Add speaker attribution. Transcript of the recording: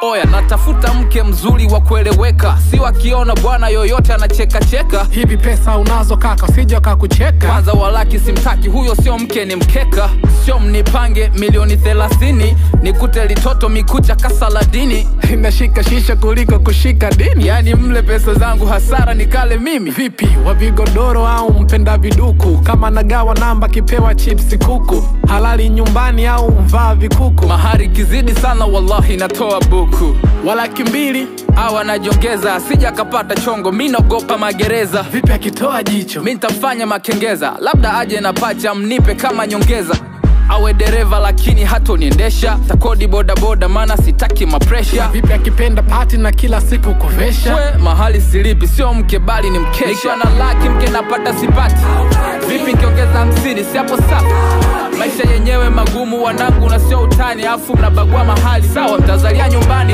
Speaker 1: Oya, natafuta mke mzuri wa kueleweka, si wakiona bwana yoyote anacheka cheka.
Speaker 2: Hivi pesa unazo kaka, usije kakucheka.
Speaker 1: Kwanza walaki simtaki, huyo sio mke ni mkeka. Sio mnipange milioni 30, nikute litoto mikucha kasaladini.
Speaker 2: Inashika shisha kuliko kushika dini.
Speaker 1: Yani mle pesa zangu hasara nikale mimi.
Speaker 2: Vipi, wa vigodoro au mpenda viduku? Kama nagawa namba kipewa chipsi kuku. Halali nyumbani au mvaa vikuku?
Speaker 1: Mahari kizidi sana wallahi natoa buku.
Speaker 2: Walaki 2
Speaker 1: awa najongeza, sija kapata chongo, mi naogopa magereza.
Speaker 2: Vipi akitoa jicho?
Speaker 1: Mi nitafanya makengeza, labda aje na pacha mnipe kama nyongeza. Awe dereva lakini hato niendesha, takodi boda boda mana sitaki mapresha.
Speaker 2: Vipi akipenda party na kila siku kuvesha?
Speaker 1: We, mahali silipi, sio mke bali ni mkesha. Nikiwa na laki mke napata sipati. Vipi nikiongeza 50, si hapo safi? Maisha yenyewe magumu wanangu na sio utani, afu mnabagua mahali. Sawa mtazalia nyumbani